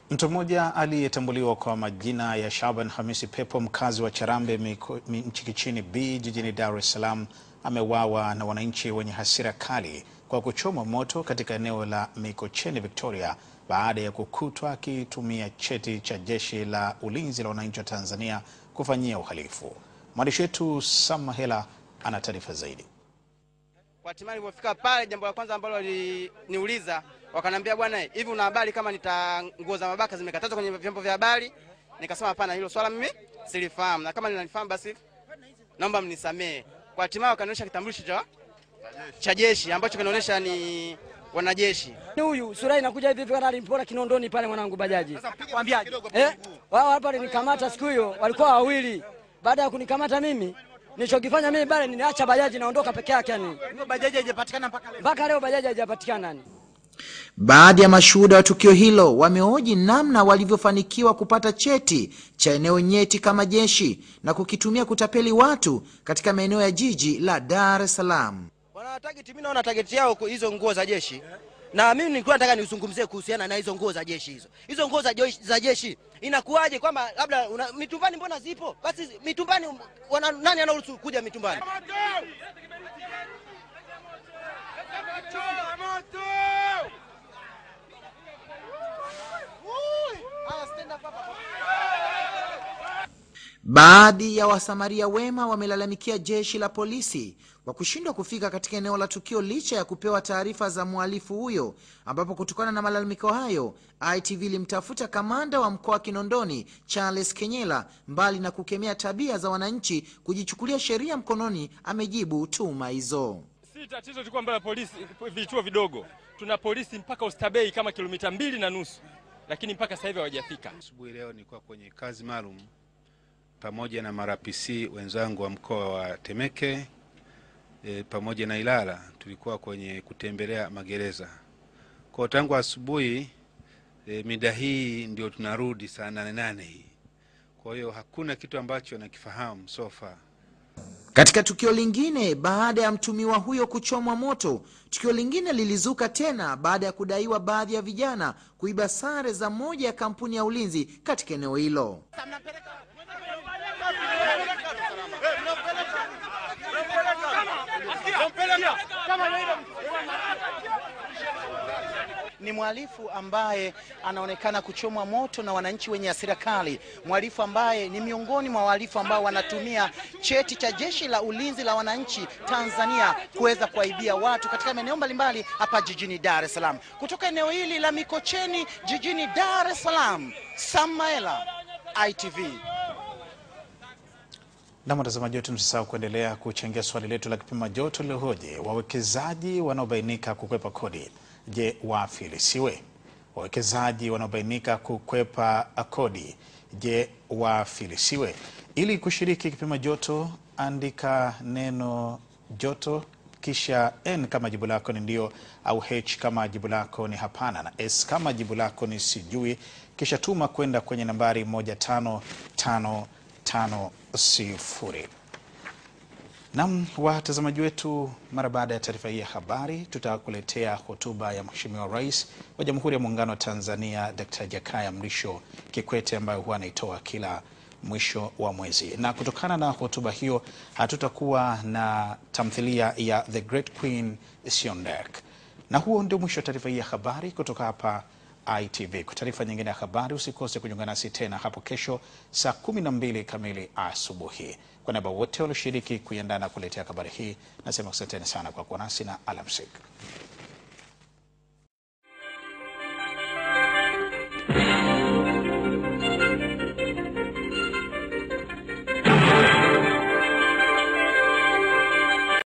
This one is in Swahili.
Mtu mmoja aliyetambuliwa kwa majina ya Shaban Hamisi Pepo, mkazi wa Charambe Mchikichini B jijini Dar es Salaam, ameuawa na wananchi wenye hasira kali kwa kuchoma moto katika eneo la Mikocheni Victoria baada ya kukutwa akitumia cheti cha Jeshi la Ulinzi la Wananchi wa Tanzania kufanyia uhalifu. Mwandishi wetu Sam Mahela ana taarifa zaidi. Kwa hatimaye nilipofika pale, jambo la kwanza ambalo waliniuliza, wakaniambia, bwana, hivi una habari kama nguo za mabaka zimekatazwa kwenye vyombo vya habari? Nikasema hapana, hilo swala mimi silifahamu, na kama ninalifahamu basi naomba mnisamee. Kwa hatimaye wakanionyesha kitambulisho cha jeshi ambacho kinaonyesha ni wanajeshi. Huyu sura inakuja hivi kana alimpora Kinondoni pale mwanangu bajaji. Sasa kwambiaje? Wao hapa walinikamata siku hiyo, walikuwa wawili. Baada ya kunikamata mimi, nilichokifanya mimi bale niliacha bajaji naondoka peke yake yani. Bajaji haijapatikana mpaka leo. Mpaka leo bajaji haijapatikana yani. Baadhi ya mashuhuda wa tukio hilo wamehoji namna walivyofanikiwa kupata cheti cha eneo nyeti kama jeshi na kukitumia kutapeli watu katika maeneo ya jiji la Dar es Salaam. Wana target, mimi naona target yao hizo nguo za jeshi. Na mimi nilikuwa nataka nizungumzie kuhusiana na hizo nguo za jeshi hizo. Hizo nguo za jeshi inakuaje kwamba labda mitumbani mbona zipo? Basi mitumbani nani anaruhusu kuja mitumbani? Baadhi ya wasamaria wema wamelalamikia jeshi la polisi kwa kushindwa kufika katika eneo la tukio licha ya kupewa taarifa za mhalifu huyo, ambapo kutokana na malalamiko hayo ITV ilimtafuta kamanda wa mkoa wa Kinondoni Charles Kenyela. Mbali na kukemea tabia za wananchi kujichukulia sheria mkononi, amejibu tuhuma hizo. Si tatizo tu kwamba polisi vituo vidogo, tuna polisi mpaka Oysterbay kama kilomita 2.5, lakini mpaka sasa hivi hawajafika. Asubuhi leo nilikuwa kwenye kazi maalum pamoja na marapisi wenzangu wa mkoa wa Temeke pamoja na Ilala. Tulikuwa kwenye kutembelea magereza. Kwa tangu asubuhi mida hii ndio tunarudi saa 8 hii. Kwa hiyo hakuna kitu ambacho nakifahamu so far. Katika tukio lingine, baada ya mtumiwa huyo kuchomwa moto, tukio lingine lilizuka tena baada ya kudaiwa baadhi ya vijana kuiba sare za moja ya kampuni ya ulinzi katika eneo hilo. Ni mhalifu ambaye anaonekana kuchomwa moto na wananchi wenye hasira kali. Mhalifu ambaye ni miongoni mwa wahalifu ambao wanatumia cheti cha Jeshi la Ulinzi la Wananchi Tanzania kuweza kuaibia watu katika maeneo mbalimbali hapa jijini Dar es Salaam. Kutoka eneo hili la Mikocheni jijini Dar es Salaam, Sam Mahela, ITV. Na mtazamaji wetu, msisahau kuendelea kuchangia swali letu la kipima joto lilohoji: wawekezaji wanaobainika kukwepa kodi, je, wafilisiwe? Wawekezaji wanaobainika kukwepa kodi, je, wafilisiwe? Ili kushiriki kipima joto, andika neno joto kisha N kama jibu lako ni ndio, au H kama jibu lako ni hapana, na S kama jibu lako ni sijui, kisha tuma kwenda kwenye nambari 15550. Naam, watazamaji wetu, mara baada ya taarifa hii ya habari tutakuletea hotuba ya Mheshimiwa Rais wa Jamhuri ya Muungano wa Tanzania Dr. Jakaya Mrisho Kikwete, ambayo huwa anaitoa kila mwisho wa mwezi. Na kutokana na hotuba hiyo, hatutakuwa na tamthilia ya The Great Queen Siondek. Na huo ndio mwisho wa taarifa hii ya habari kutoka hapa ITV. Kwa taarifa nyingine ya habari usikose kujiunga nasi tena hapo kesho saa 12 kamili asubuhi. Kwa niaba wote walioshiriki kuiandaa na kuletea habari hii, nasema asanteni sana kwa kuwa nasi na alamsik.